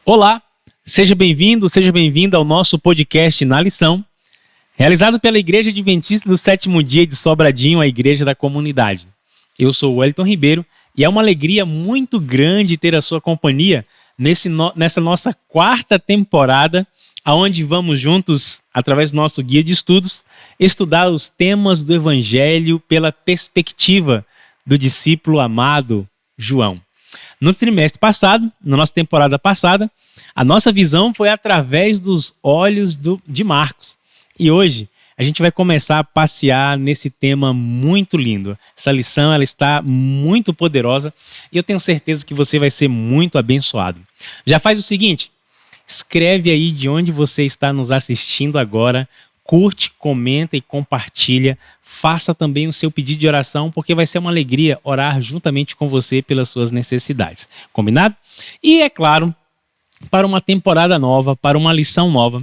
Olá, seja bem-vindo, seja bem-vinda ao nosso podcast Na Lição, realizado pela Igreja Adventista do Sétimo Dia de Sobradinho, a Igreja da Comunidade. Eu sou o Wellington Ribeiro e é uma alegria muito grande ter a sua companhia nessa nossa quarta temporada, onde vamos juntos, através do nosso guia de estudos, estudar os temas do Evangelho pela perspectiva do discípulo amado João. No trimestre passado, na nossa temporada passada, a nossa visão foi através dos olhos de Marcos. E hoje a gente vai começar a passear nesse tema muito lindo. Essa lição ela está muito poderosa e eu tenho certeza que você vai ser muito abençoado. Já faz o seguinte, escreve aí de onde você está nos assistindo agora, curte, comenta e compartilha. Faça também o seu pedido de oração, porque vai ser uma alegria orar juntamente com você pelas suas necessidades. Combinado? E é claro, para uma temporada nova, para uma lição nova,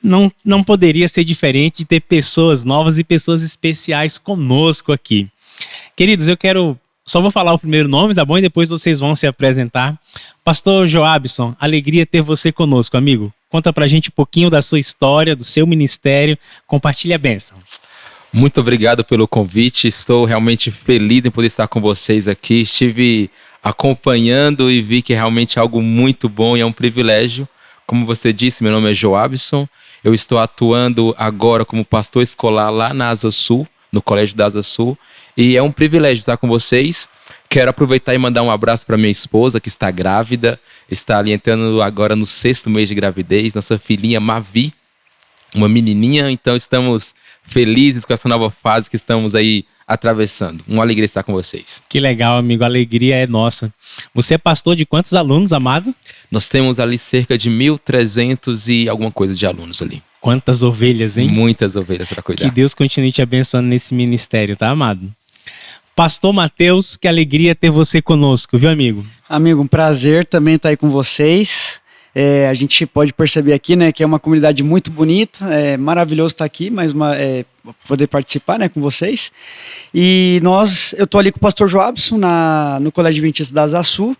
não poderia ser diferente de ter pessoas novas e pessoas especiais conosco aqui. Queridos, só vou falar o primeiro nome, tá bom? E depois vocês vão se apresentar. Pastor Joabson, alegria ter você conosco, amigo. Conta pra gente um pouquinho da sua história, do seu ministério. Compartilhe a bênção. Muito obrigado pelo convite. Estou realmente feliz em poder estar com vocês aqui. Estive acompanhando e vi que é realmente algo muito bom e é um privilégio. Como você disse, meu nome é Joabson. Eu estou atuando agora como pastor escolar lá na Asa Sul, no Colégio da Asa Sul. E é um privilégio estar com vocês. Quero aproveitar e mandar um abraço para minha esposa, que está grávida. Está ali entrando agora no 6º mês de gravidez. Nossa filhinha Mavi, uma menininha. Então estamos felizes com essa nova fase que estamos aí atravessando. Uma alegria estar com vocês. Que legal, amigo. A alegria é nossa. Você é pastor de quantos alunos, amado? Nós temos ali cerca de 1.300 e alguma coisa de alunos ali. Quantas ovelhas, hein? Muitas ovelhas para cuidar. Que Deus continue te abençoando nesse ministério, tá, amado? Pastor Matheus, que alegria ter você conosco, viu, amigo? Amigo, um prazer também estar aí com vocês. A gente pode perceber aqui, né, que é uma comunidade muito bonita, é maravilhoso estar aqui, poder participar, né, com vocês. E eu estou ali com o pastor Joabson no Colégio Adventista da Asa Sul,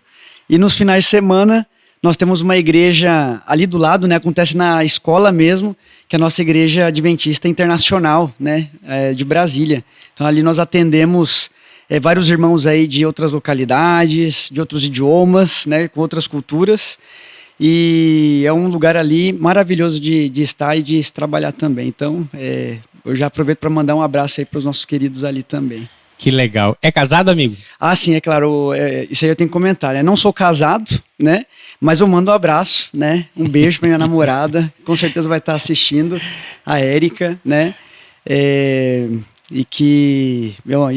e nos finais de semana nós temos uma igreja ali do lado, né, acontece na escola mesmo, que é a nossa igreja adventista internacional, né, de Brasília. Então ali nós atendemos vários irmãos aí de outras localidades, de outros idiomas, né, com outras culturas. E é um lugar ali maravilhoso de estar e de se trabalhar também. Então, eu já aproveito para mandar um abraço aí para os nossos queridos ali também. Que legal. É casado, amigo? Ah, sim, é claro. Isso aí eu tenho que comentar, né? Não sou casado, né? Mas eu mando um abraço, né? Um beijo para minha namorada. Com certeza vai estar assistindo, a Érica, né? E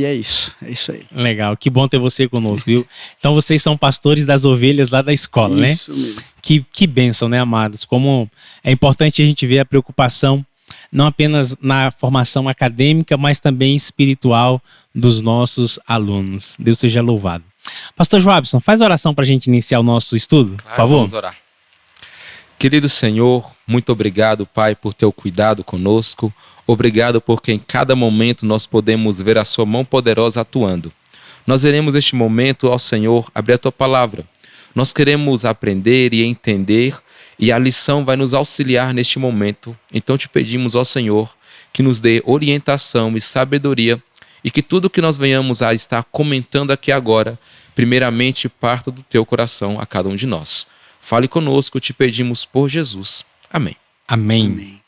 é isso aí. Legal, que bom ter você conosco, viu? Então vocês são pastores das ovelhas lá da escola, né? Isso mesmo. Que bênção, né, amados? Como é importante a gente ver a preocupação, não apenas na formação acadêmica, mas também espiritual dos nossos alunos. Deus seja louvado. Pastor Joabson, faz a oração para a gente iniciar o nosso estudo, por favor. Vamos orar. Querido Senhor, muito obrigado, Pai, por teu cuidado conosco. Obrigado porque em cada momento nós podemos ver a sua mão poderosa atuando. Nós iremos neste momento, ó Senhor, abrir a tua palavra. Nós queremos aprender e entender e a lição vai nos auxiliar neste momento. Então te pedimos, ó Senhor, que nos dê orientação e sabedoria e que tudo que nós venhamos a estar comentando aqui agora, primeiramente parta do teu coração a cada um de nós. Fale conosco, te pedimos por Jesus. Amém. Amém.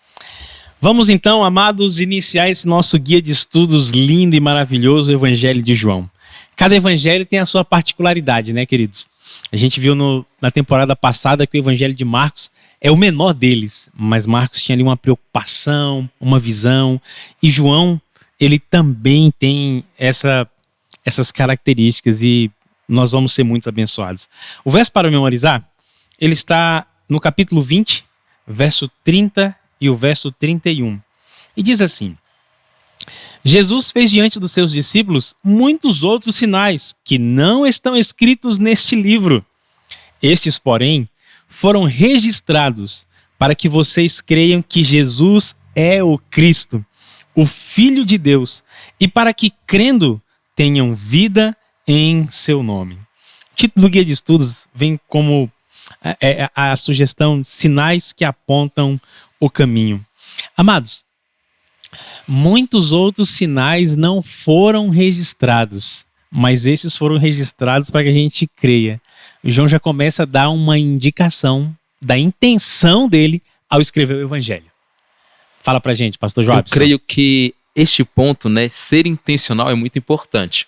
Vamos então, amados, iniciar esse nosso guia de estudos lindo e maravilhoso, o Evangelho de João. Cada evangelho tem a sua particularidade, né, queridos? A gente viu na temporada passada que o Evangelho de Marcos é o menor deles, mas Marcos tinha ali uma preocupação, uma visão, e João, ele também tem essas características e nós vamos ser muito abençoados. O verso para memorizar, ele está no capítulo 20, verso 30 e o verso 31. E diz assim: Jesus fez diante dos seus discípulos muitos outros sinais que não estão escritos neste livro. Estes, porém, foram registrados para que vocês creiam que Jesus é o Cristo, o Filho de Deus, e para que, crendo, tenham vida em seu nome. O título do guia de estudos vem como a sugestão, sinais que apontam o caminho. Amados, muitos outros sinais não foram registrados, mas esses foram registrados para que a gente creia. O João já começa a dar uma indicação da intenção dele ao escrever o Evangelho. Fala pra gente, pastor Joabson. Eu creio que este ponto, né, ser intencional é muito importante.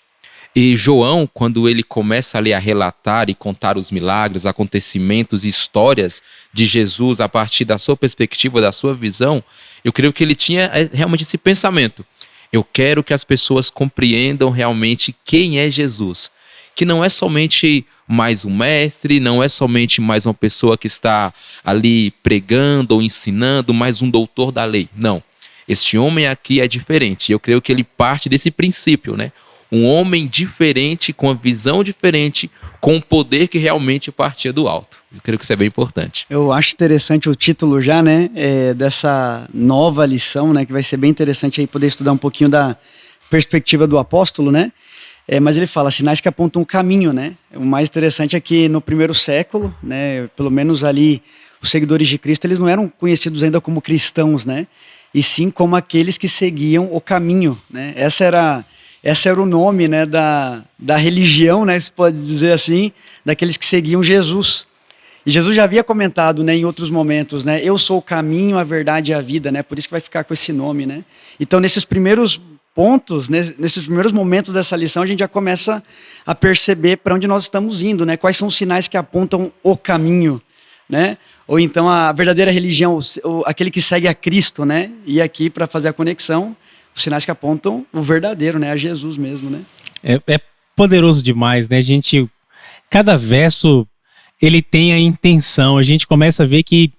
E João, quando ele começa ali a relatar e contar os milagres, acontecimentos e histórias de Jesus a partir da sua perspectiva, da sua visão, eu creio que ele tinha realmente esse pensamento. Eu quero que as pessoas compreendam realmente quem é Jesus. Que não é somente mais um mestre, não é somente mais uma pessoa que está ali pregando ou ensinando, mais um doutor da lei. Não. Este homem aqui é diferente. Eu creio que ele parte desse princípio, né? Um homem diferente, com uma visão diferente, com um poder que realmente partia do alto. Eu creio que isso é bem importante. Eu acho interessante o título já, né, dessa nova lição, né, que vai ser bem interessante aí poder estudar um pouquinho da perspectiva do apóstolo, né? Mas ele fala sinais que apontam o caminho, né? O mais interessante é que no primeiro século, né, pelo menos ali, os seguidores de Cristo, eles não eram conhecidos ainda como cristãos, né? E sim como aqueles que seguiam o caminho, né? Esse era o nome, né, da religião, né, se pode dizer assim, daqueles que seguiam Jesus. E Jesus já havia comentado, né, em outros momentos, né, eu sou o caminho, a verdade e a vida, né, por isso que vai ficar com esse nome, né. Então, nesses primeiros pontos, nesses primeiros momentos dessa lição, a gente já começa a perceber para onde nós estamos indo, né, quais são os sinais que apontam o caminho, né, ou então a verdadeira religião, aquele que segue a Cristo, né, e aqui para fazer a conexão, os sinais que apontam o verdadeiro, né, a Jesus mesmo, né. É poderoso demais, né, cada verso ele tem a intenção, a gente começa a ver que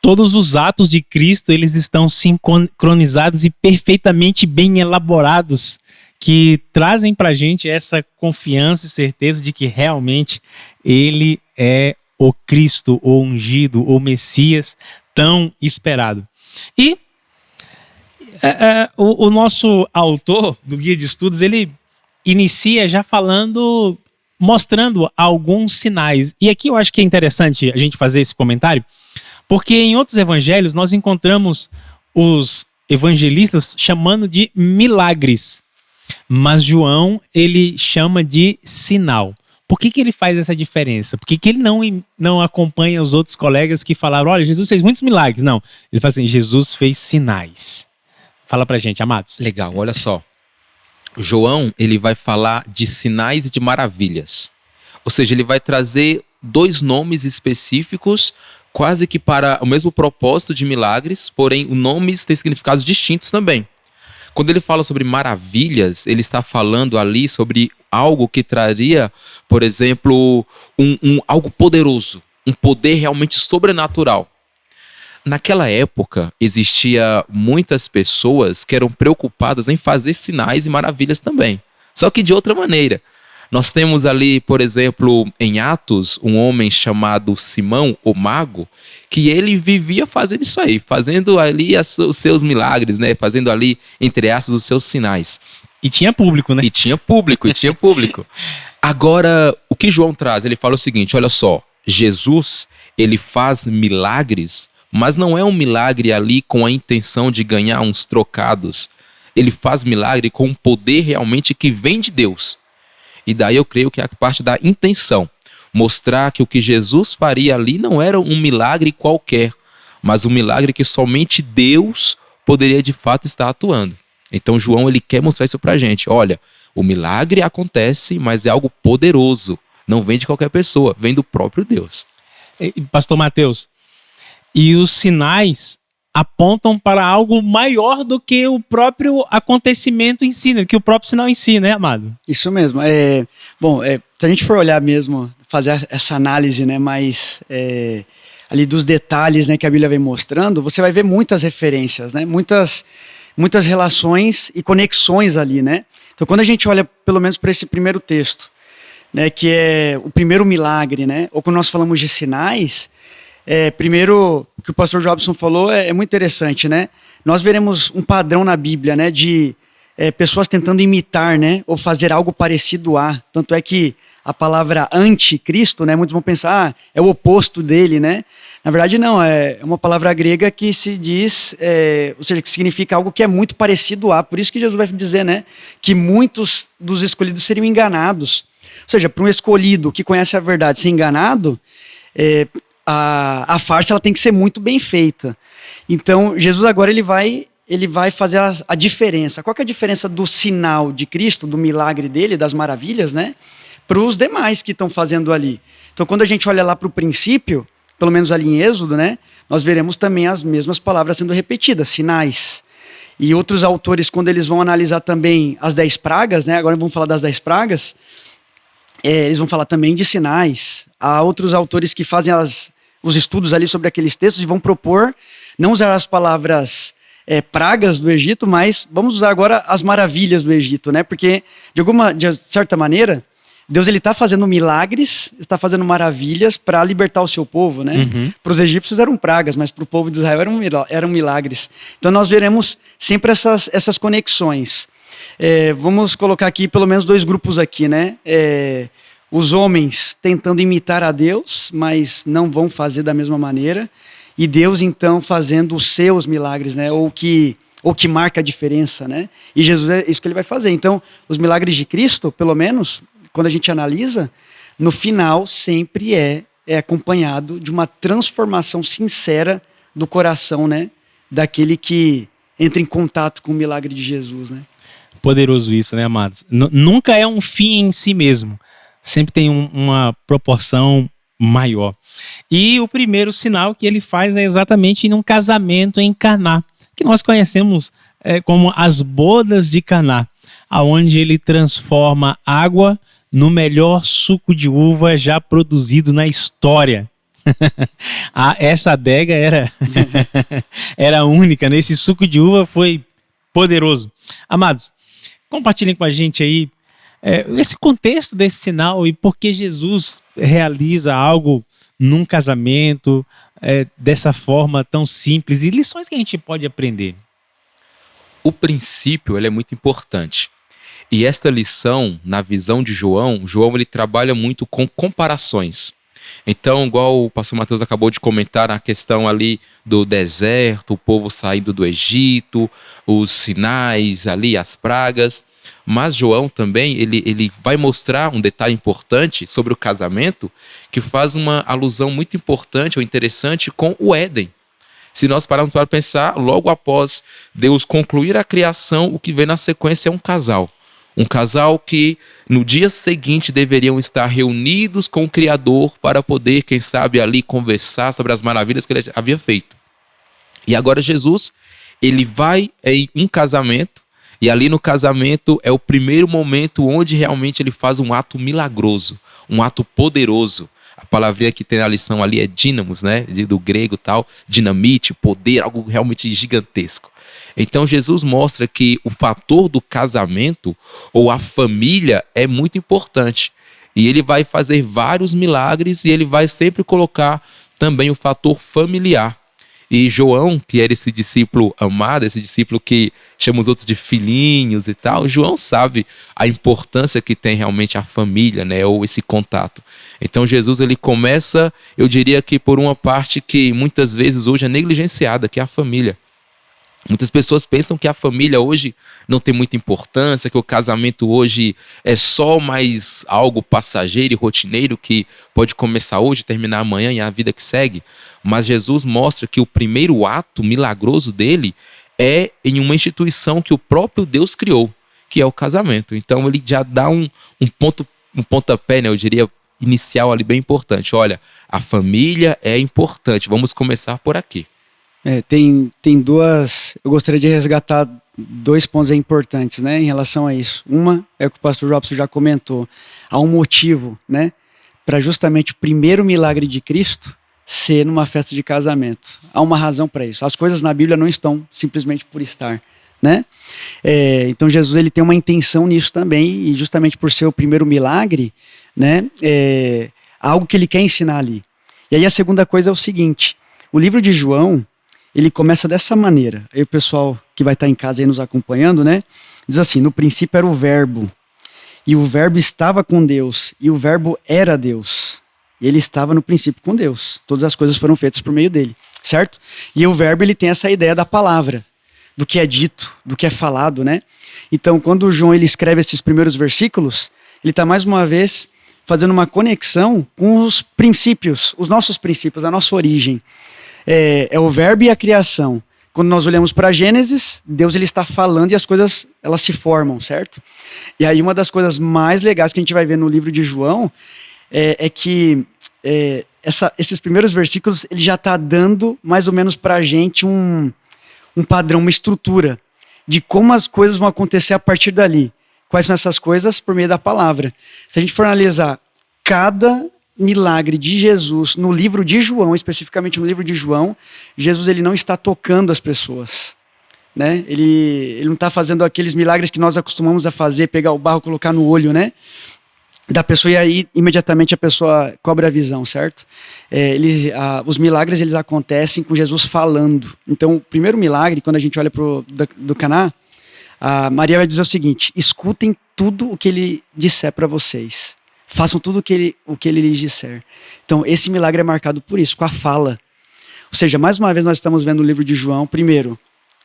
todos os atos de Cristo, eles estão sincronizados e perfeitamente bem elaborados, que trazem pra gente essa confiança e certeza de que realmente ele é o Cristo, o ungido, o Messias tão esperado. E o nosso autor do Guia de Estudos, ele inicia já mostrando alguns sinais. E aqui eu acho que é interessante a gente fazer esse comentário, porque em outros evangelhos nós encontramos os evangelistas chamando de milagres, mas João, ele chama de sinal. Por que ele faz essa diferença? Por que ele não acompanha os outros colegas que falaram, olha, Jesus fez muitos milagres? Não, ele fala assim, Jesus fez sinais. Fala pra gente, amados. Legal, olha só. João, ele vai falar de sinais e de maravilhas. Ou seja, ele vai trazer dois nomes específicos, quase que para o mesmo propósito de milagres, porém os nomes têm significados distintos também. Quando ele fala sobre maravilhas, ele está falando ali sobre algo que traria, por exemplo, algo poderoso, um poder realmente sobrenatural. Naquela época, existia muitas pessoas que eram preocupadas em fazer sinais e maravilhas também. Só que de outra maneira. Nós temos ali, por exemplo, em Atos, um homem chamado Simão, o mago, que ele vivia fazendo isso aí, fazendo ali os seus milagres, né? Fazendo ali, entre aspas, os seus sinais. E tinha público, né? E tinha público. Agora, o que João traz? Ele fala o seguinte, olha só, Jesus, ele faz milagres, mas não é um milagre ali com a intenção de ganhar uns trocados. Ele faz milagre com um poder realmente que vem de Deus. E daí eu creio que é a parte da intenção. Mostrar que o que Jesus faria ali não era um milagre qualquer, mas um milagre que somente Deus poderia de fato estar atuando. Então João, ele quer mostrar isso pra gente. Olha, o milagre acontece, mas é algo poderoso. Não vem de qualquer pessoa, vem do próprio Deus. Pastor Mateus, e os sinais apontam para algo maior do que o próprio acontecimento em si, que o próprio sinal em si, né, amado? Isso mesmo. Se a gente for olhar mesmo, fazer essa análise, né, mais ali dos detalhes, né, que a Bíblia vem mostrando, você vai ver muitas referências, né, muitas relações e conexões ali, né? Então, quando a gente olha, pelo menos para esse primeiro texto, né, que é o primeiro milagre, né, ou quando nós falamos de sinais, primeiro, o que o pastor Joabson falou é muito interessante, né? Nós veremos um padrão na Bíblia, né, de pessoas tentando imitar, né, ou fazer algo parecido a. Tanto é que a palavra anticristo, né, muitos vão pensar, é o oposto dele, né? Na verdade, não, é uma palavra grega que se diz, ou seja, que significa algo que é muito parecido a. Por isso que Jesus vai dizer, né, que muitos dos escolhidos seriam enganados. Ou seja, para um escolhido que conhece a verdade ser enganado, a farsa ela tem que ser muito bem feita. Então, Jesus agora ele vai fazer a diferença. Qual que é a diferença do sinal de Cristo, do milagre dele, das maravilhas, né, para os demais que estão fazendo ali? Então, quando a gente olha lá para o princípio, pelo menos ali em Êxodo, né, nós veremos também as mesmas palavras sendo repetidas, sinais. E outros autores, quando eles vão analisar também as 10 pragas, né, agora vamos falar das 10 pragas, eles vão falar também de sinais. Há outros autores que fazem os estudos ali sobre aqueles textos e vão propor não usar as palavras pragas do Egito, mas vamos usar agora as maravilhas do Egito, né? Porque, de certa maneira, Deus está fazendo milagres, está fazendo maravilhas para libertar o seu povo, né? Uhum. Para os egípcios eram pragas, mas para o povo de Israel eram milagres. Então nós veremos sempre essas conexões. Vamos colocar aqui pelo menos 2 grupos aqui, né? Os homens tentando imitar a Deus, mas não vão fazer da mesma maneira. E Deus, então, fazendo os seus milagres, né? Ou que marca a diferença, né? E Jesus é isso que ele vai fazer. Então, os milagres de Cristo, pelo menos, quando a gente analisa, no final sempre é acompanhado de uma transformação sincera do coração, né? Daquele que entra em contato com o milagre de Jesus, né? Poderoso isso, né, amados? Nunca é um fim em si mesmo. Sempre tem uma proporção maior. E o primeiro sinal que ele faz é exatamente num casamento em Caná, que nós conhecemos como as bodas de Caná, aonde ele transforma água no melhor suco de uva já produzido na história. Essa adega era única, né? Esse suco de uva foi poderoso. Amados, compartilhem com a gente aí esse contexto desse sinal e por que Jesus realiza algo num casamento dessa forma tão simples e lições que a gente pode aprender. O princípio ele é muito importante. E esta lição, na visão de João ele trabalha muito com comparações. Então, igual o pastor Mateus acabou de comentar na questão ali do deserto, o povo saindo do Egito, os sinais ali, as pragas. Mas João também, ele vai mostrar um detalhe importante sobre o casamento que faz uma alusão muito importante ou interessante com o Éden. Se nós pararmos para pensar, logo após Deus concluir a criação, o que vem na sequência é um casal. Um casal que no dia seguinte deveriam estar reunidos com o Criador para poder, quem sabe, ali conversar sobre as maravilhas que ele havia feito. E agora Jesus, ele vai em um casamento, e ali no casamento é o primeiro momento onde realmente ele faz um ato milagroso, um ato poderoso. A palavrinha que tem na lição ali é dínamos, né? Do grego tal, dinamite, poder, algo realmente gigantesco. Então Jesus mostra que o fator do casamento ou a família é muito importante. E ele vai fazer vários milagres e ele vai sempre colocar também o fator familiar. E João, que era esse discípulo amado, esse discípulo que chama os outros de filhinhos e tal, João sabe a importância que tem realmente a família, né, ou esse contato. Então Jesus ele começa, eu diria que por uma parte que muitas vezes hoje é negligenciada, que é a família. Muitas pessoas pensam que a família hoje não tem muita importância, que o casamento hoje é só mais algo passageiro e rotineiro que pode começar hoje, terminar amanhã e a vida que segue. Mas Jesus mostra que o primeiro ato milagroso dele é em uma instituição que o próprio Deus criou, que é o casamento. Então ele já dá um pontapé, né, eu diria, inicial ali bem importante. Olha, a família é importante, vamos começar por aqui. Tem duas. Eu gostaria de resgatar 2 pontos importantes, né, em relação a isso. Uma é o que o pastor Robson já comentou. Há um motivo, né, para justamente o primeiro milagre de Cristo ser numa festa de casamento. Há uma razão para isso. As coisas na Bíblia não estão simplesmente por estar, né? Então Jesus ele tem uma intenção nisso também, e justamente por ser o primeiro milagre, né, algo que ele quer ensinar ali. E aí a segunda coisa é o seguinte: o livro de João, ele começa dessa maneira. Aí o pessoal que vai estar em casa aí nos acompanhando, né? Diz assim, no princípio era o verbo, e o verbo estava com Deus, e o verbo era Deus. E ele estava no princípio com Deus. Todas as coisas foram feitas por meio dele, certo? E o verbo, ele tem essa ideia da palavra, do que é dito, do que é falado, né? Então, quando o João ele escreve esses primeiros versículos, ele está mais uma vez fazendo uma conexão com os princípios, os nossos princípios, a nossa origem. É o verbo e a criação. Quando nós olhamos para Gênesis, Deus ele está falando e as coisas elas se formam, certo? E aí uma das coisas mais legais que a gente vai ver no livro de João é que esses primeiros versículos ele já está dando mais ou menos para a gente um padrão, uma estrutura de como as coisas vão acontecer a partir dali. Quais são essas coisas? Por meio da palavra. Se a gente for analisar cada milagre de Jesus no livro de João, especificamente no livro de João, Jesus ele não está tocando as pessoas, né? Ele não está fazendo aqueles milagres que nós acostumamos a fazer, pegar o barro, colocar no olho, né? Da pessoa, e aí imediatamente a pessoa cobra a visão, certo? Os milagres eles acontecem com Jesus falando. Então o primeiro milagre, quando a gente olha do Caná, a Maria vai dizer o seguinte: escutem tudo o que ele disser para vocês. Façam tudo o que ele lhes disser. Então, esse milagre é marcado por isso, com a fala. Ou seja, mais uma vez nós estamos vendo o livro de João. Primeiro,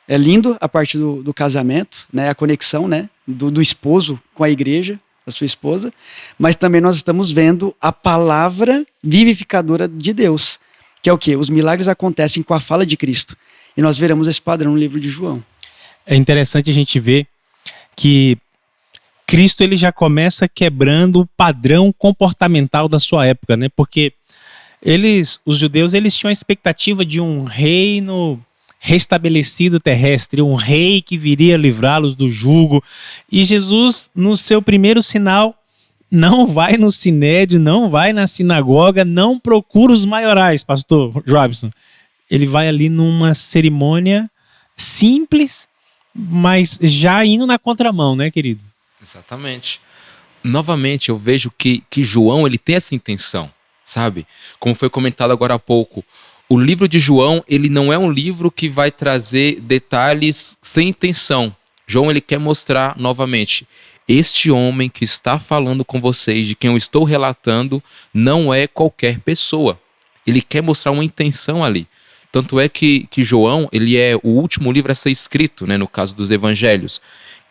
é lindo a parte do casamento, né, a conexão, né, do esposo com a igreja, a sua esposa. Mas também nós estamos vendo a palavra vivificadora de Deus. Que é o quê? Os milagres acontecem com a fala de Cristo. E nós veremos esse padrão no livro de João. É interessante a gente ver que Cristo ele já começa quebrando o padrão comportamental da sua época, né? Porque os judeus, eles tinham a expectativa de um reino restabelecido terrestre, um rei que viria livrá-los do jugo. E Jesus, no seu primeiro sinal, não vai no sinédrio, não vai na sinagoga, não procura os maiorais, pastor Robson. Ele vai ali numa cerimônia simples, mas já indo na contramão, né, querido? Exatamente. Novamente, eu vejo que João ele tem essa intenção, sabe? Como foi comentado agora há pouco, o livro de João ele não é um livro que vai trazer detalhes sem intenção. João ele quer mostrar novamente, este homem que está falando com vocês, de quem eu estou relatando, não é qualquer pessoa. Ele quer mostrar uma intenção ali. Tanto é que João ele é o último livro a ser escrito, né, no caso dos evangelhos.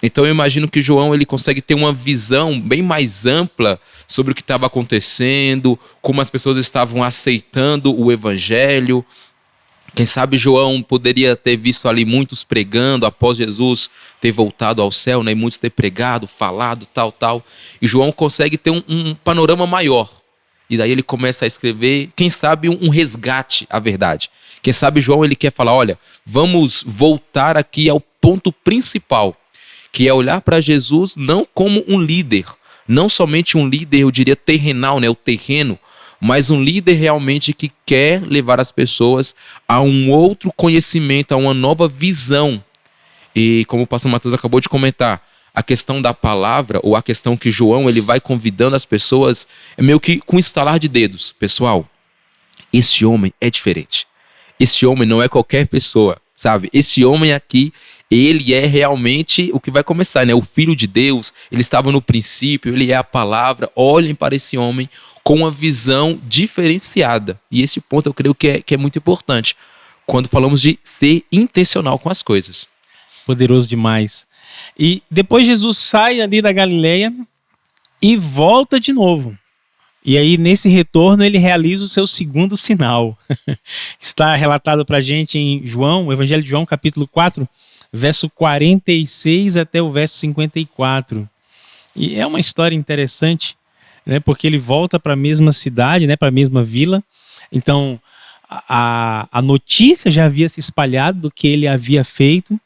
Então eu imagino que João ele consegue ter uma visão bem mais ampla sobre o que estava acontecendo, como as pessoas estavam aceitando o evangelho. Quem sabe João poderia ter visto ali muitos pregando após Jesus ter voltado ao céu, né, e muitos ter pregado, falado, tal. E João consegue ter um panorama maior. E daí ele começa a escrever, quem sabe um resgate à verdade. Quem sabe João ele quer falar, olha, vamos voltar aqui ao ponto principal, que é olhar para Jesus não como um líder, não somente um líder, eu diria terrenal, né, o terreno, mas um líder realmente que quer levar as pessoas a um outro conhecimento, a uma nova visão. E como o pastor Matheus acabou de comentar, a questão da palavra, ou a questão que João ele vai convidando as pessoas, é meio que com estalar de dedos. Pessoal, este homem é diferente. Este homem não é qualquer pessoa, sabe? Este homem aqui, ele é realmente o que vai começar, né? O Filho de Deus, ele estava no princípio, ele é a palavra. Olhem para esse homem com uma visão diferenciada. E esse ponto eu creio que é muito importante, quando falamos de ser intencional com as coisas. Poderoso demais. E depois Jesus sai ali da Galileia e volta de novo. E aí nesse retorno ele realiza o seu segundo sinal. Está relatado para a gente em João, o Evangelho de João, capítulo 4, verso 46 até o verso 54. E é uma história interessante, né, porque ele volta para a mesma cidade, né, para a mesma vila. Então a notícia já havia se espalhado do que ele havia feito.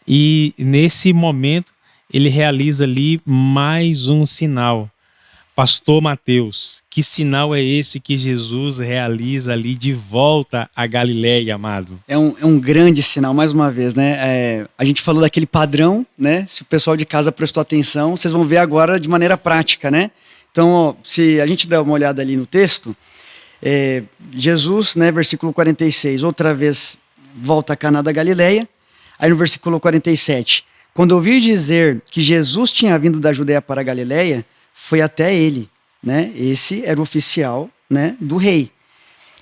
E nesse momento ele realiza ali mais um sinal. Pastor Matheus, que sinal é esse que Jesus realiza ali de volta a Galileia, amado? É um grande sinal, mais uma vez, né? A gente falou daquele padrão, né? Se o pessoal de casa prestou atenção, vocês vão ver agora de maneira prática, né? Então, ó, se a gente der uma olhada ali no texto, Jesus, né, versículo 46, outra vez volta a Caná da Galileia. Aí no versículo 47, quando ouviu dizer que Jesus tinha vindo da Judeia para a Galileia, foi até ele, né? Esse era o oficial, né, do rei.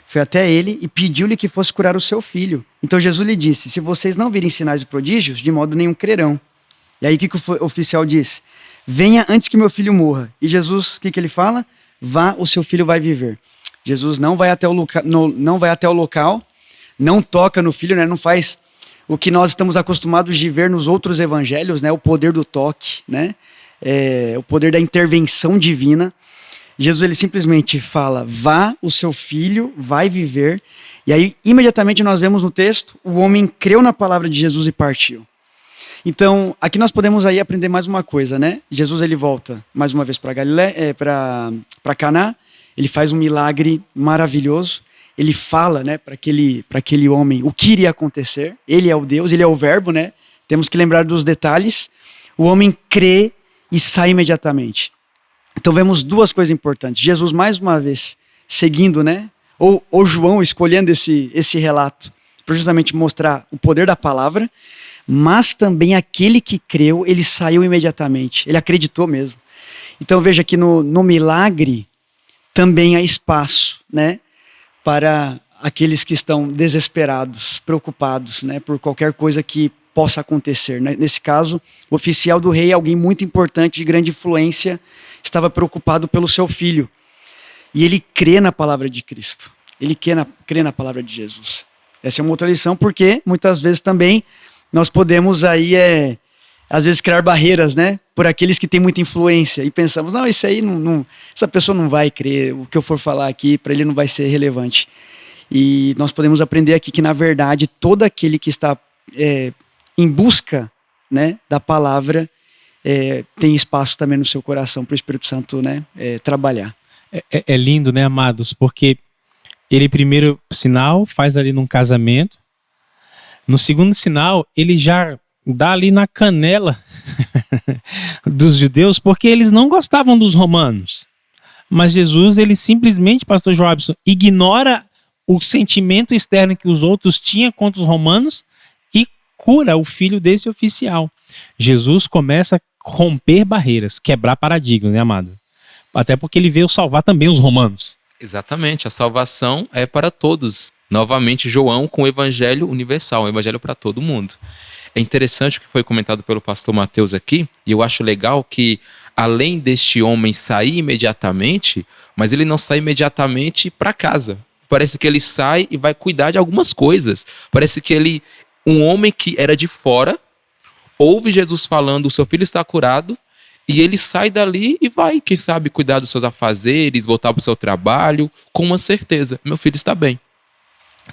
Foi até ele e pediu-lhe que fosse curar o seu filho. Então Jesus lhe disse, se vocês não virem sinais e prodígios, de modo nenhum crerão. E aí o que o oficial diz? Venha antes que meu filho morra. E Jesus, o que ele fala? Vá, o seu filho vai viver. Jesus não vai até o local, não toca no filho, né? Não faz o que nós estamos acostumados de ver nos outros evangelhos, né? O poder do toque, né? O poder da intervenção divina. Jesus ele simplesmente fala, vá, o seu filho vai viver. E aí imediatamente nós vemos no texto, o homem creu na palavra de Jesus e partiu. Então, aqui nós podemos aí aprender mais uma coisa, né? Jesus ele volta mais uma vez para Galileia, para Caná, ele faz um milagre maravilhoso, ele fala, né, para aquele homem o que iria acontecer. Ele é o Deus, ele é o verbo, né? Temos que lembrar dos detalhes. O homem crê e sai imediatamente. Então vemos duas coisas importantes. Jesus mais uma vez seguindo, né? Ou João escolhendo esse relato para justamente mostrar o poder da palavra. Mas também aquele que creu, ele saiu imediatamente, ele acreditou mesmo. Então veja que no milagre também há espaço, né, para aqueles que estão desesperados, preocupados, né, por qualquer coisa que possa acontecer. Nesse caso, o oficial do rei, alguém muito importante, de grande influência, estava preocupado pelo seu filho. E ele crê na palavra de Cristo, ele crê na palavra de Jesus. Essa é uma outra lição, porque muitas vezes também nós podemos aí, às vezes, criar barreiras, né? Por aqueles que têm muita influência. E pensamos, não, isso aí, essa pessoa não vai crer, o que eu for falar aqui, para ele não vai ser relevante. E nós podemos aprender aqui que, na verdade, todo aquele que está em busca, né, da palavra, tem espaço também no seu coração para o Espírito Santo, né, trabalhar. É lindo, né, amados? Porque ele, primeiro sinal, faz ali num casamento. No segundo sinal, ele já dá ali na canela dos judeus, porque eles não gostavam dos romanos. Mas Jesus, ele simplesmente, pastor Joabson, ignora o sentimento externo que os outros tinham contra os romanos e cura o filho desse oficial. Jesus começa a romper barreiras, quebrar paradigmas, né, amado? Até porque ele veio salvar também os romanos. Exatamente, a salvação é para todos. Novamente, João com o evangelho universal, o evangelho para todo mundo. É interessante o que foi comentado pelo pastor Mateus aqui, e eu acho legal que, além deste homem sair imediatamente, mas ele não sai imediatamente para casa. Parece que ele sai e vai cuidar de algumas coisas. Parece que um homem que era de fora, ouve Jesus falando, o seu filho está curado, e ele sai dali e vai, quem sabe, cuidar dos seus afazeres, voltar para o seu trabalho, com uma certeza, meu filho está bem.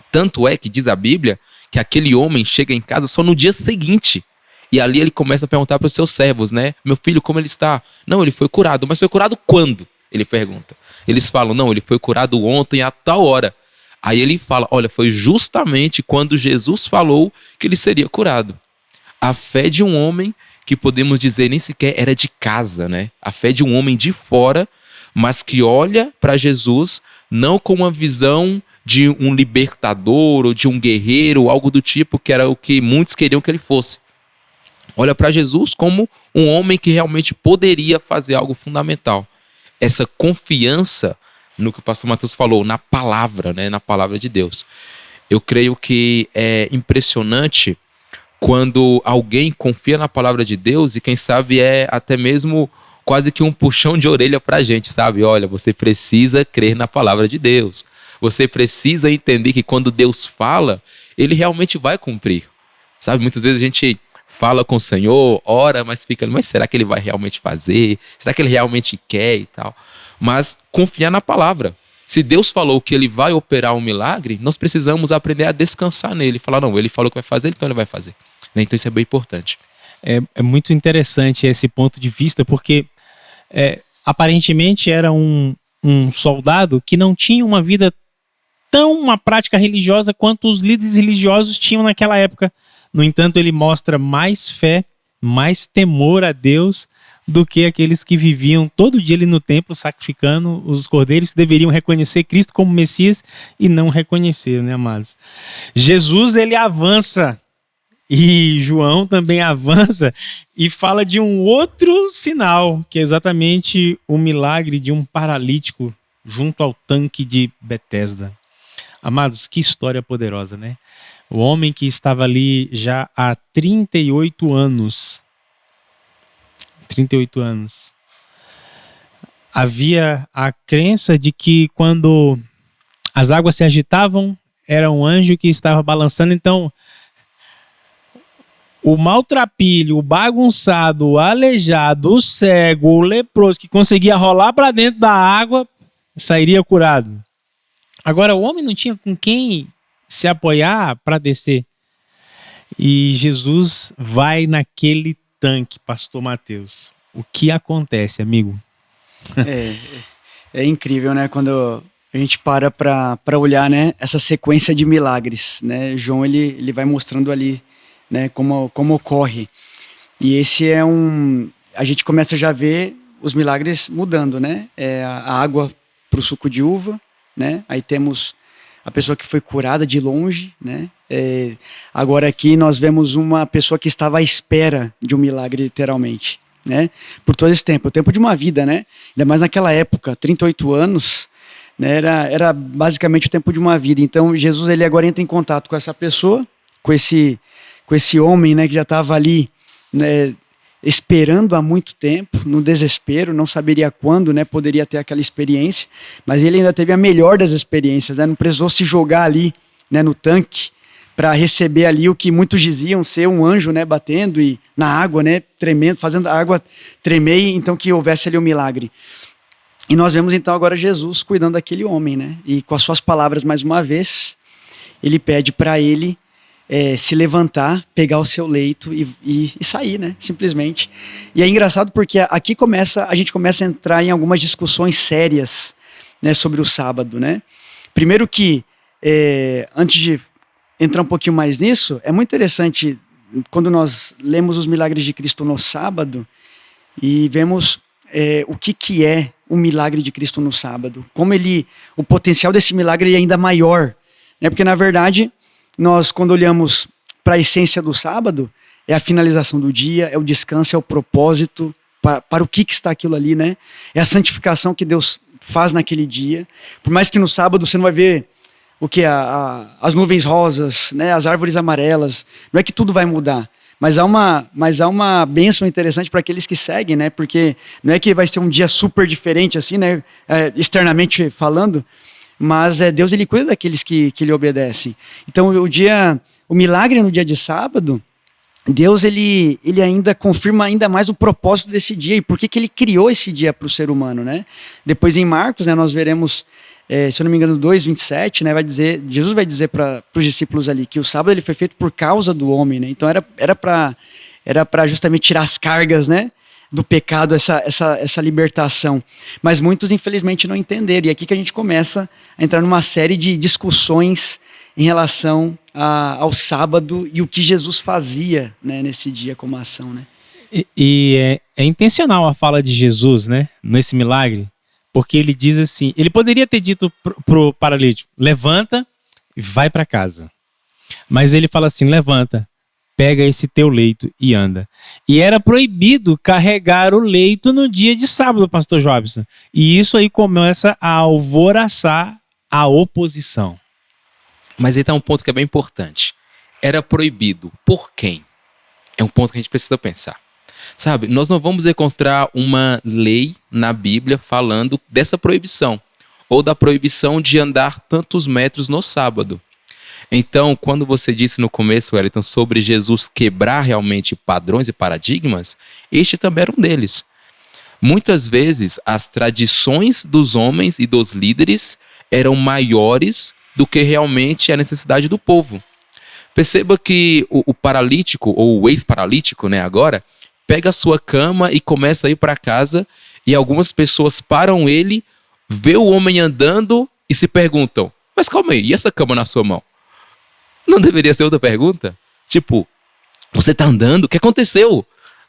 Tanto é que diz a Bíblia que aquele homem chega em casa só no dia seguinte. E ali ele começa a perguntar para os seus servos, né? Meu filho, como ele está? Não, ele foi curado. Mas foi curado quando? Ele pergunta. Eles falam, não, ele foi curado ontem a tal hora. Aí ele fala, olha, foi justamente quando Jesus falou que ele seria curado. A fé de um homem que podemos dizer nem sequer era de casa, né? A fé de um homem de fora, mas que olha para Jesus não com uma visão de um libertador ou de um guerreiro, algo do tipo, que era o que muitos queriam que ele fosse. Olha para Jesus como um homem que realmente poderia fazer algo fundamental. Essa confiança no que o pastor Mateus falou, na palavra, né, na palavra de Deus. Eu creio que é impressionante quando alguém confia na palavra de Deus e quem sabe é até mesmo quase que um puxão de orelha para a gente, sabe? Olha, você precisa crer na palavra de Deus. Você precisa entender que quando Deus fala, ele realmente vai cumprir. Sabe, muitas vezes a gente fala com o Senhor, ora, mas fica, mas será que ele vai realmente fazer? Será que ele realmente quer e tal? Mas confiar na palavra. Se Deus falou que ele vai operar um milagre, nós precisamos aprender a descansar nele. Falar, não, ele falou que vai fazer, então ele vai fazer. Então isso é bem importante. É muito interessante esse ponto de vista, porque aparentemente era um soldado que não tinha uma vida uma prática religiosa quanto os líderes religiosos tinham naquela época. No entanto, ele mostra mais fé, mais temor a Deus do que aqueles que viviam todo dia ali no templo sacrificando os cordeiros, que deveriam reconhecer Cristo como Messias e não reconheceram, né, amados? Jesus, ele avança, e João também avança e fala de um outro sinal, que é exatamente o milagre de um paralítico junto ao tanque de Betesda. Amados, que história poderosa, né? O homem que estava ali já há 38 anos. 38 anos. Havia a crença de que quando as águas se agitavam, era um anjo que estava balançando. Então, o maltrapilho, o bagunçado, o aleijado, o cego, o leproso que conseguia rolar para dentro da água, sairia curado. Agora, o homem não tinha com quem se apoiar para descer. E Jesus vai naquele tanque, pastor Mateus. O que acontece, amigo? É incrível, né? Quando a gente para olhar, né, essa sequência de milagres, né? João, ele vai mostrando ali, né, como ocorre. E esse é a gente começa já a ver os milagres mudando, né? A água para o suco de uva, né? Aí temos a pessoa que foi curada de longe, né? Agora aqui nós vemos uma pessoa que estava à espera de um milagre, literalmente, né? Por todo esse tempo, o tempo de uma vida, né? Ainda mais naquela época, 38 anos, né? Era basicamente o tempo de uma vida. Então Jesus, ele agora entra em contato com essa pessoa, com esse homem, né, que já estava ali, né, esperando há muito tempo, no desespero, não saberia quando, né, poderia ter aquela experiência, mas ele ainda teve a melhor das experiências, né, não precisou se jogar ali, né, no tanque para receber ali o que muitos diziam ser um anjo, né, batendo e na água, né, tremendo, fazendo a água tremer, então que houvesse ali um milagre. E nós vemos então agora Jesus cuidando daquele homem, né, e com as suas palavras mais uma vez, ele pede para ele se levantar, pegar o seu leito e sair, né? Simplesmente. E é engraçado porque aqui a gente começa a entrar em algumas discussões sérias, né, sobre o sábado, né? Primeiro que, antes de entrar um pouquinho mais nisso, é muito interessante quando nós lemos os milagres de Cristo no sábado e vemos o que é o milagre de Cristo no sábado, como o potencial desse milagre é ainda maior, né? Porque na verdade nós, quando olhamos para a essência do sábado, é a finalização do dia, é o descanso, é o propósito, para o que está aquilo ali, né? É a santificação que Deus faz naquele dia. Por mais que no sábado você não vai ver o que? As nuvens rosas, né? As árvores amarelas. Não é que tudo vai mudar, mas há uma bênção interessante para aqueles que seguem, né? Porque não é que vai ser um dia super diferente assim, né? Externamente falando, mas Deus, ele cuida daqueles que lhe obedecem. Então o milagre no dia de sábado, Deus ele ainda confirma ainda mais o propósito desse dia e por que ele criou esse dia para o ser humano, né? Depois em Marcos, né, nós veremos, se eu não me engano, 2:27, né, Jesus vai dizer para os discípulos ali que o sábado ele foi feito por causa do homem, né? Então era para justamente tirar as cargas, né, do pecado, essa libertação. Mas muitos, infelizmente, não entenderam. E é aqui que a gente começa a entrar numa série de discussões em relação ao sábado e o que Jesus fazia, né, nesse dia como ação, né? E é intencional a fala de Jesus, né, nesse milagre, porque ele diz assim, ele poderia ter dito pro paralítico, levanta e vai para casa. Mas ele fala assim, levanta, pega esse teu leito e anda. E era proibido carregar o leito no dia de sábado, pastor Jobson. E isso aí começa a alvoroçar a oposição. Mas aí tá um ponto que é bem importante. Era proibido por quem? É um ponto que a gente precisa pensar. Sabe, nós não vamos encontrar uma lei na Bíblia falando dessa proibição. Ou da proibição de andar tantos metros no sábado. Então, quando você disse no começo, Wellington, sobre Jesus quebrar realmente padrões e paradigmas, este também era um deles. Muitas vezes, as tradições dos homens e dos líderes eram maiores do que realmente a necessidade do povo. Perceba que o paralítico, ou o ex-paralítico, né, agora, pega a sua cama e começa a ir para casa, e algumas pessoas param ele, vê o homem andando e se perguntam, mas calma aí, e essa cama na sua mão? Não deveria ser outra pergunta? Tipo, você tá andando? O que aconteceu?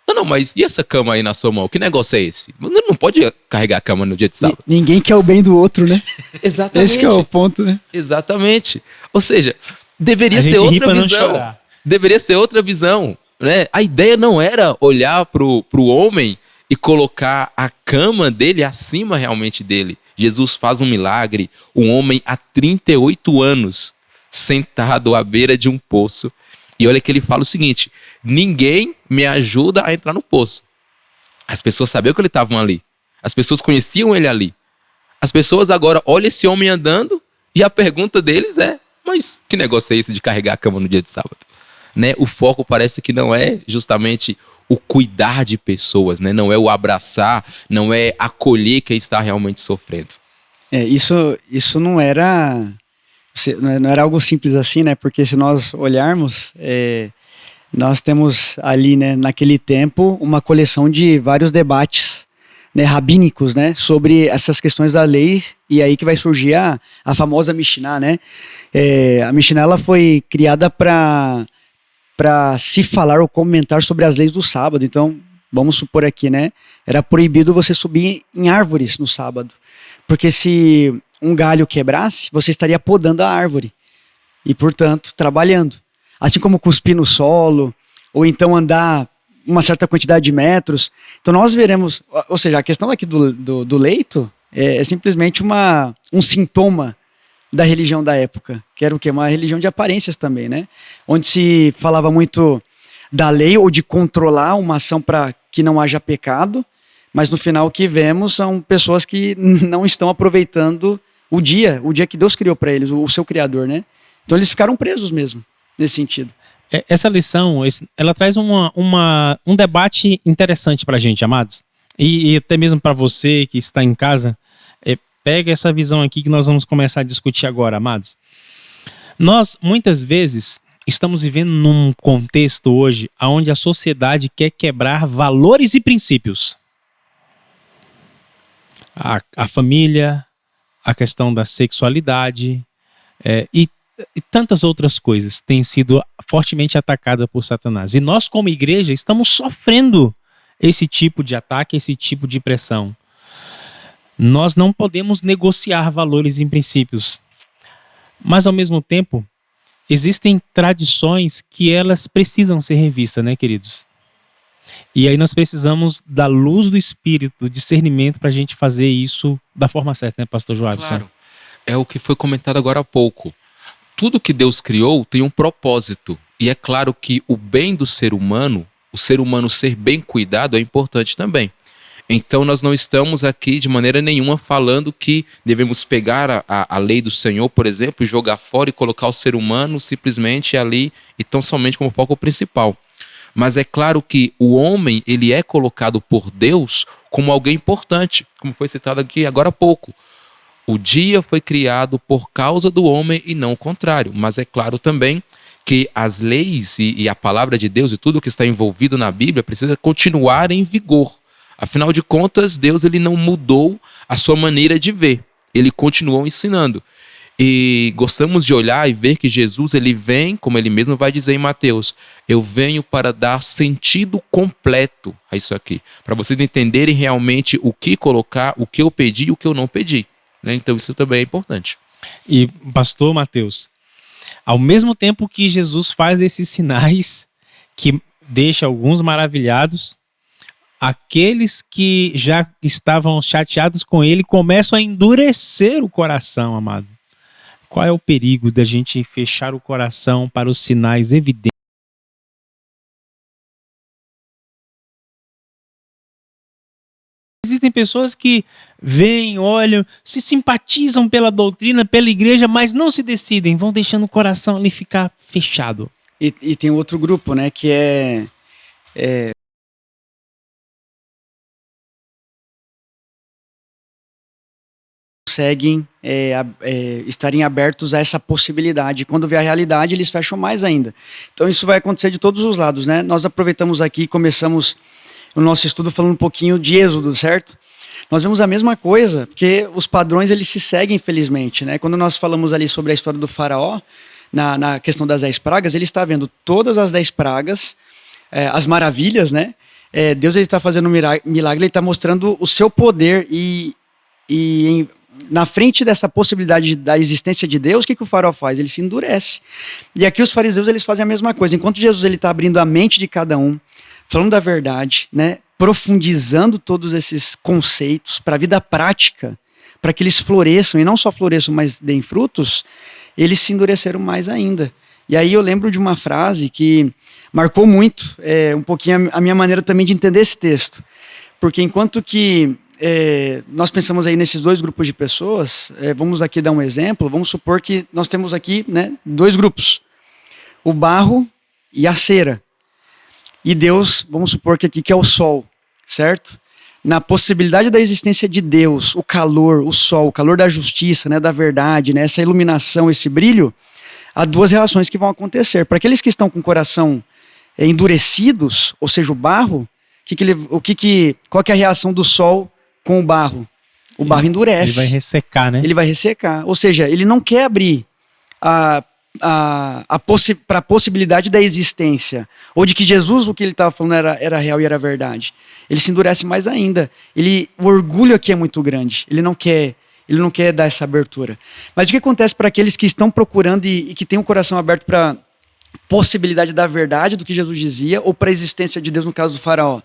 Não, mas e essa cama aí na sua mão? Que negócio é esse? Não pode carregar a cama no dia de sábado. Ninguém quer o bem do outro, né? Exatamente. Esse que é o ponto, né? Exatamente. Ou seja, deveria A ser gente ri outra pra não visão. chorar. Deveria ser outra visão, né? A ideia não era olhar pro homem e colocar a cama dele acima realmente dele. Jesus faz um milagre, um homem há 38 anos sentado à beira de um poço. E olha que ele fala o seguinte: ninguém me ajuda a entrar no poço. As pessoas sabiam que ele estava ali. As pessoas conheciam ele ali. As pessoas agora olham esse homem andando e a pergunta deles é: mas que negócio é esse de carregar a cama no dia de sábado? Né? O foco parece que não é justamente o cuidar de pessoas, né? Não é o abraçar, não é acolher quem está realmente sofrendo. Isso não era algo simples assim, né? Porque se nós olharmos, nós temos ali, né, naquele tempo, uma coleção de vários debates, né, rabínicos, né, sobre essas questões da lei, e aí que vai surgir a famosa Mishnah, né? A Mishnah, ela foi criada para se falar ou comentar sobre as leis do sábado. Então, vamos supor aqui, né, era proibido você subir em árvores no sábado, porque se um galho quebrasse, você estaria podando a árvore e, portanto, trabalhando. Assim como cuspir no solo, ou então andar uma certa quantidade de metros. Então nós veremos, ou seja, a questão aqui do leito é simplesmente um sintoma da religião da época, que era o quê? Uma religião de aparências também, né? Onde se falava muito da lei ou de controlar uma ação para que não haja pecado, mas no final o que vemos são pessoas que não estão aproveitando o dia que Deus criou para eles, o seu Criador, né? Então eles ficaram presos mesmo, nesse sentido. Essa lição, ela traz um debate interessante para a gente, amados. E até mesmo para você que está em casa, pega essa visão aqui que nós vamos começar a discutir agora, amados. Nós, muitas vezes, estamos vivendo num contexto hoje onde a sociedade quer quebrar valores e princípios. A família, a questão da sexualidade e tantas outras coisas têm sido fortemente atacadas por Satanás. E nós, como igreja, estamos sofrendo esse tipo de ataque, esse tipo de pressão. Nós não podemos negociar valores e princípios. Mas, ao mesmo tempo, existem tradições que elas precisam ser revistas, né, queridos? E aí nós precisamos da luz do Espírito, do discernimento para a gente fazer isso da forma certa, né, pastor Joabson? Claro. É o que foi comentado agora há pouco. Tudo que Deus criou tem um propósito. E é claro que o bem do ser humano, o ser humano ser bem cuidado é importante também. Então nós não estamos aqui de maneira nenhuma falando que devemos pegar a lei do Senhor, por exemplo, e jogar fora e colocar o ser humano simplesmente ali e tão somente como foco principal. Mas é claro que o homem, ele é colocado por Deus como alguém importante, como foi citado aqui agora há pouco. O dia foi criado por causa do homem e não o contrário. Mas é claro também que as leis e a palavra de Deus e tudo que está envolvido na Bíblia precisa continuar em vigor. Afinal de contas, Deus ele não mudou a sua maneira de ver. Ele continuou ensinando. E gostamos de olhar e ver que Jesus ele vem, como ele mesmo vai dizer em Mateus, eu venho para dar sentido completo a isso aqui. Para vocês entenderem realmente o que colocar, o que eu pedi e o que eu não pedi. Então isso também é importante. E pastor Mateus, ao mesmo tempo que Jesus faz esses sinais que deixa alguns maravilhados, aqueles que já estavam chateados com ele começam a endurecer o coração, amado. Qual é o perigo da gente fechar o coração para os sinais evidentes? Existem pessoas que veem, olham, se simpatizam pela doutrina, pela igreja, mas não se decidem, vão deixando o coração ali ficar fechado. E tem outro grupo, né, que conseguem estarem abertos a essa possibilidade. Quando vê a realidade, eles fecham mais ainda. Então isso vai acontecer de todos os lados, né? Nós aproveitamos aqui e começamos o nosso estudo falando um pouquinho de Êxodo, certo? Nós vemos a mesma coisa, porque os padrões eles se seguem, infelizmente, né? Quando nós falamos ali sobre a história do faraó, na questão das 10 pragas, ele está vendo todas as 10 pragas, as maravilhas, né? Deus está fazendo um milagre, ele está mostrando o seu poder na frente dessa possibilidade da existência de Deus, o que o farol faz? Ele se endurece. E aqui os fariseus eles fazem a mesma coisa. Enquanto Jesus está abrindo a mente de cada um, falando da verdade, né, profundizando todos esses conceitos para a vida prática, para que eles floresçam, e não só floresçam, mas deem frutos, eles se endureceram mais ainda. E aí eu lembro de uma frase que marcou muito, um pouquinho a minha maneira também de entender esse texto. Porque enquanto que nós pensamos aí nesses dois grupos de pessoas, vamos aqui dar um exemplo, vamos supor que nós temos aqui, né, dois grupos, o barro e a cera. E Deus, vamos supor que aqui que é o sol, certo? Na possibilidade da existência de Deus, o calor, o sol, o calor da justiça, né, da verdade, né, essa iluminação, esse brilho, há duas reações que vão acontecer. Para aqueles que estão com o coração endurecidos, ou seja, o barro, qual que é a reação do sol com o barro? O barro endurece. Ele vai ressecar, né? Ele vai ressecar. Ou seja, ele não quer abrir para a possibilidade da existência, ou de que Jesus, o que ele estava falando era real e era verdade. Ele se endurece mais ainda. O orgulho aqui é muito grande. Ele não quer dar essa abertura. Mas o que acontece para aqueles que estão procurando e que têm o coração aberto para possibilidade da verdade, do que Jesus dizia, ou para a existência de Deus, no caso do faraó?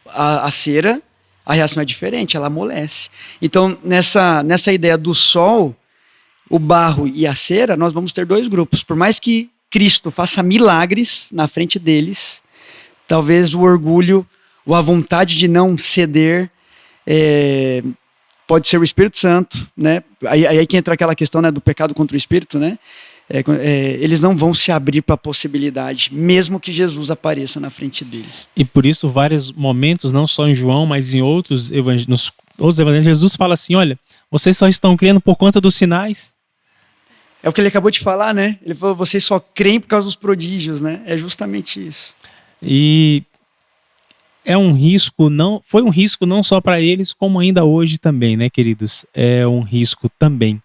A cera, a reação é diferente, ela amolece. Então, nessa ideia do sol, o barro e a cera, nós vamos ter dois grupos. Por mais que Cristo faça milagres na frente deles, talvez o orgulho, ou a vontade de não ceder, pode ser o Espírito Santo, né? Aí que entra aquela questão, né, do pecado contra o Espírito, né? Eles não vão se abrir para a possibilidade, mesmo que Jesus apareça na frente deles. E por isso, vários momentos, não só em João, mas em outros evangelhos, Jesus fala assim: olha, vocês só estão crendo por conta dos sinais. É o que ele acabou de falar, né? Ele falou, vocês só creem por causa dos prodígios, né? É justamente isso. E foi um risco não só para eles, como ainda hoje também, né, queridos? É um risco também.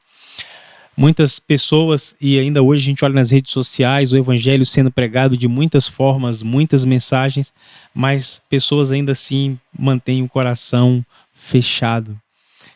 Muitas pessoas, e ainda hoje a gente olha nas redes sociais, o evangelho sendo pregado de muitas formas, muitas mensagens, mas pessoas ainda assim mantêm o coração fechado.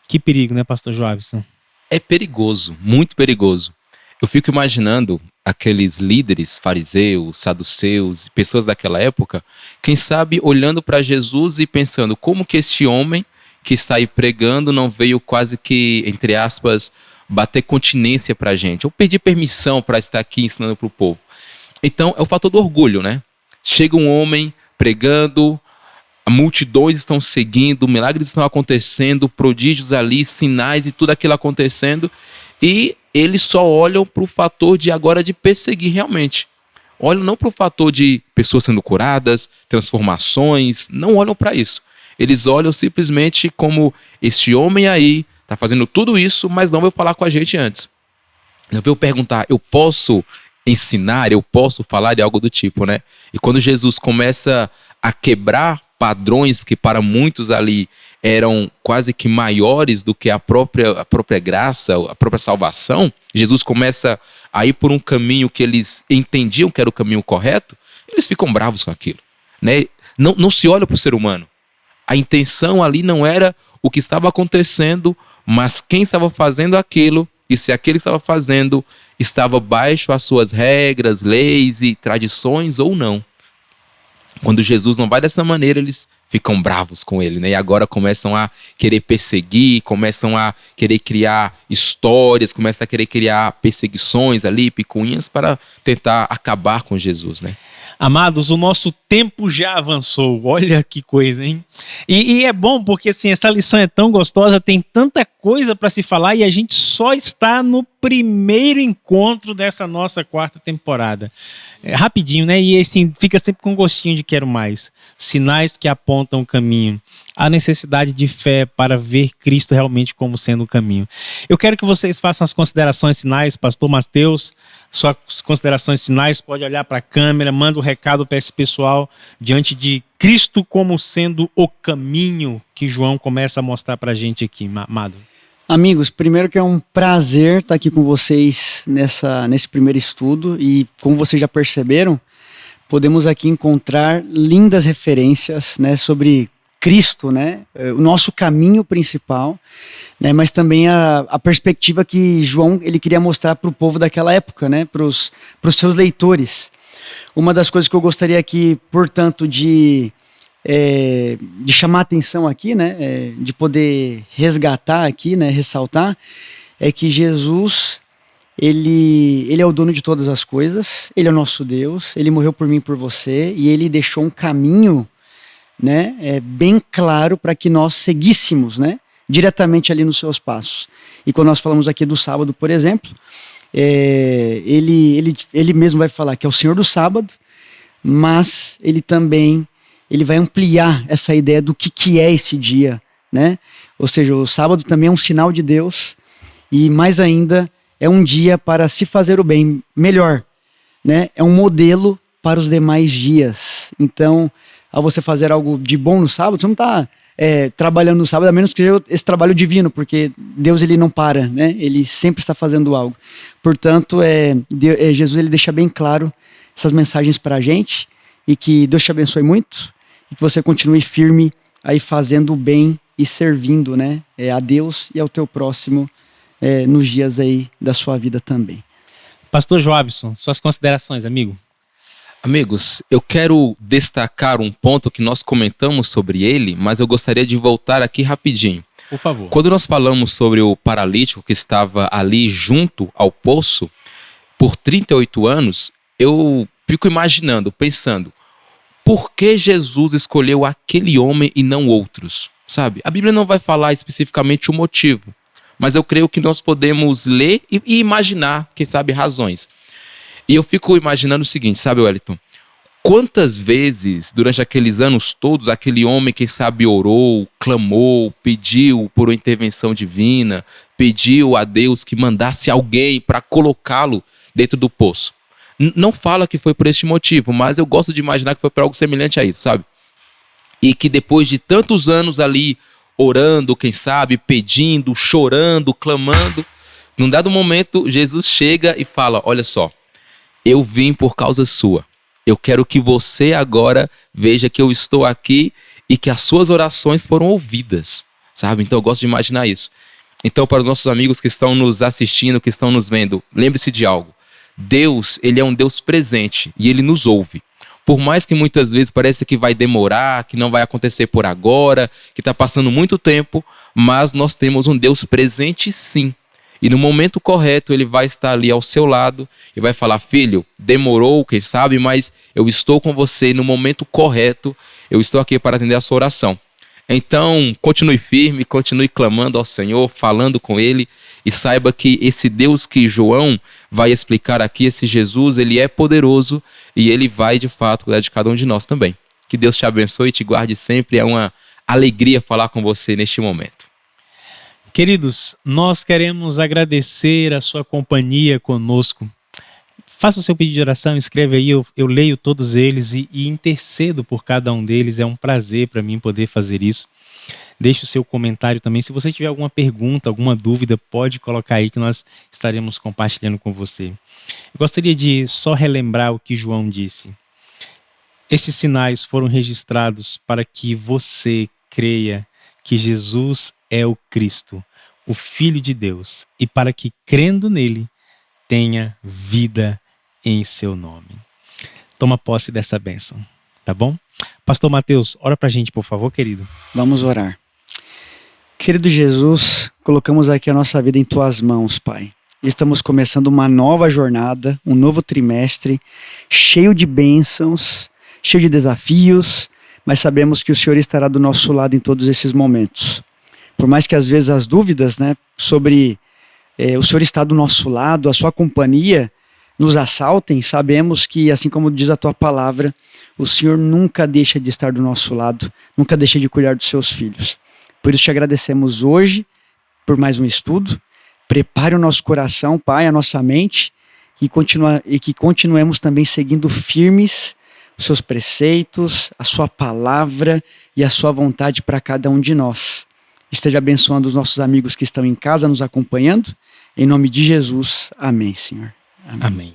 Que perigo, né, pastor Joavison? É perigoso, muito perigoso. Eu fico imaginando aqueles líderes fariseus, saduceus, pessoas daquela época, quem sabe olhando para Jesus e pensando como que este homem que está aí pregando não veio quase que, entre aspas, bater continência para a gente, ou pedir permissão para estar aqui ensinando para o povo. Então é o fator do orgulho, né? Chega um homem pregando, multidões estão seguindo, milagres estão acontecendo, prodígios ali, sinais e tudo aquilo acontecendo, e eles só olham para o fator de agora de perseguir realmente. Olham não para o fator de pessoas sendo curadas, transformações, não olham para isso. Eles olham simplesmente como este homem aí está fazendo tudo isso, mas não veio falar com a gente antes. Não veio perguntar, eu posso ensinar, eu posso falar de algo do tipo, né? E quando Jesus começa a quebrar padrões que para muitos ali eram quase que maiores do que a própria graça, a própria salvação, Jesus começa a ir por um caminho que eles entendiam que era o caminho correto, eles ficam bravos com aquilo, né? Não se olha para o ser humano. A intenção ali não era o que estava acontecendo, mas quem estava fazendo aquilo, e se aquele que estava fazendo estava baixo às suas regras, leis e tradições ou não. Quando Jesus não vai dessa maneira, eles ficam bravos com ele, né? E agora começam a querer perseguir, começam a querer criar histórias, começam a querer criar perseguições ali, picuinhas, para tentar acabar com Jesus, né? Amados, o nosso tempo já avançou. Olha que coisa, hein? E é bom porque assim, essa lição é tão gostosa, tem tanta coisa para se falar e a gente só está no primeiro encontro dessa nossa 4ª temporada. Rapidinho, né? E assim, fica sempre com gostinho de quero mais. Sinais que apontam o caminho. A necessidade de fé para ver Cristo realmente como sendo o caminho. Eu quero que vocês façam as considerações finais, pastor Mateus. Suas considerações finais, pode olhar para a câmera, manda um recado para esse pessoal diante de Cristo como sendo o caminho que João começa a mostrar para a gente aqui, amado. Amigos, primeiro que é um prazer estar aqui com vocês nesse primeiro estudo e como vocês já perceberam, podemos aqui encontrar lindas referências, né, sobre Cristo, né, o nosso caminho principal, né, mas também a perspectiva que João ele queria mostrar para o povo daquela época, né, para os seus leitores. Uma das coisas que eu gostaria aqui, portanto, de chamar a atenção aqui, né, de poder resgatar aqui, né, ressaltar, é que Jesus, ele é o dono de todas as coisas, ele é o nosso Deus, ele morreu por mim e por você, e ele deixou um caminho, né, bem claro para que nós seguíssemos, né, diretamente ali nos seus passos. E quando nós falamos aqui do sábado, por exemplo, ele mesmo vai falar que é o Senhor do sábado, mas ele vai ampliar essa ideia do que é esse dia, né? Ou seja, o sábado também é um sinal de Deus, e mais ainda é um dia para se fazer o bem melhor, né? É um modelo para os demais dias. Então, ao você fazer algo de bom no sábado, você não está trabalhando no sábado, a menos que seja esse trabalho divino, porque Deus ele não para, né? Ele sempre está fazendo algo. Portanto, Jesus ele deixa bem claro essas mensagens para a gente, e que Deus te abençoe muito, e que você continue firme aí fazendo o bem e servindo, né, a Deus e ao teu próximo nos dias aí da sua vida também. Pastor Joabson, suas considerações, amigo. Amigos, eu quero destacar um ponto que nós comentamos sobre ele, mas eu gostaria de voltar aqui rapidinho. Por favor. Quando nós falamos sobre o paralítico que estava ali junto ao poço por 38 anos, eu fico imaginando, pensando, por que Jesus escolheu aquele homem e não outros? Sabe? A Bíblia não vai falar especificamente o motivo, mas eu creio que nós podemos ler e imaginar, quem sabe, razões. E eu fico imaginando o seguinte, sabe, Wellington? Quantas vezes, durante aqueles anos todos, aquele homem, quem sabe, orou, clamou, pediu por uma intervenção divina, pediu a Deus que mandasse alguém para colocá-lo dentro do poço. Não fala que foi por este motivo, mas eu gosto de imaginar que foi por algo semelhante a isso, sabe? E que depois de tantos anos ali, orando, quem sabe, pedindo, chorando, clamando, num dado momento, Jesus chega e fala, olha só, eu vim por causa sua. Eu quero que você agora veja que eu estou aqui e que as suas orações foram ouvidas, sabe? Então eu gosto de imaginar isso. Então, para os nossos amigos que estão nos assistindo, que estão nos vendo, lembre-se de algo. Deus, ele é um Deus presente e ele nos ouve. Por mais que muitas vezes pareça que vai demorar, que não vai acontecer por agora, que está passando muito tempo, mas nós temos um Deus presente sim. E no momento correto ele vai estar ali ao seu lado e vai falar, filho, demorou, quem sabe, mas eu estou com você e no momento correto eu estou aqui para atender a sua oração. Então, continue firme, continue clamando ao Senhor, falando com Ele e saiba que esse Deus que João vai explicar aqui, esse Jesus, ele é poderoso e ele vai de fato cuidar de cada um de nós também. Que Deus te abençoe e te guarde sempre, é uma alegria falar com você neste momento. Queridos, nós queremos agradecer a sua companhia conosco. Faça o seu pedido de oração, escreve aí, eu leio todos eles e intercedo por cada um deles. É um prazer para mim poder fazer isso. Deixe o seu comentário também. Se você tiver alguma pergunta, alguma dúvida, pode colocar aí que nós estaremos compartilhando com você. Eu gostaria de só relembrar o que João disse. Estes sinais foram registrados para que você creia que Jesus é o Cristo, o Filho de Deus, e para que, crendo nele, tenha vida em seu nome. Toma posse dessa bênção, tá bom? Pastor Mateus, ora pra gente, por favor, querido. Vamos orar. Querido Jesus, colocamos aqui a nossa vida em tuas mãos, Pai. Estamos começando uma nova jornada, um novo trimestre, cheio de bênçãos, cheio de desafios, mas sabemos que o Senhor estará do nosso lado em todos esses momentos. Por mais que às vezes as dúvidas, né, sobre o Senhor estar do nosso lado, a sua companhia, nos assaltem, sabemos que, assim como diz a tua palavra, o Senhor nunca deixa de estar do nosso lado, nunca deixa de cuidar dos seus filhos. Por isso te agradecemos hoje por mais um estudo. Prepare o nosso coração, Pai, a nossa mente, e que continuemos também seguindo firmes os seus preceitos, a sua palavra e a sua vontade para cada um de nós. Esteja abençoando os nossos amigos que estão em casa nos acompanhando. Em nome de Jesus, amém, Senhor. Amém.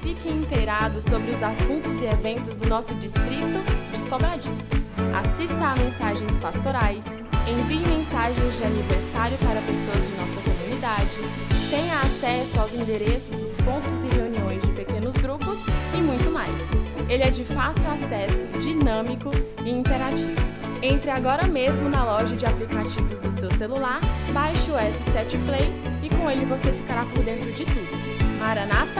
Fique inteirado sobre os assuntos e eventos do nosso distrito de Sobradinho. Assista a mensagens pastorais, envie mensagens de aniversário para pessoas de nossa comunidade, tenha acesso aos endereços dos pontos e reuniões de pequenos grupos e muito mais. Ele é de fácil acesso, dinâmico e interativo. Entre agora mesmo na loja de aplicativos do seu celular, baixe o S7 Play e com ele você ficará por dentro de tudo. Maranata!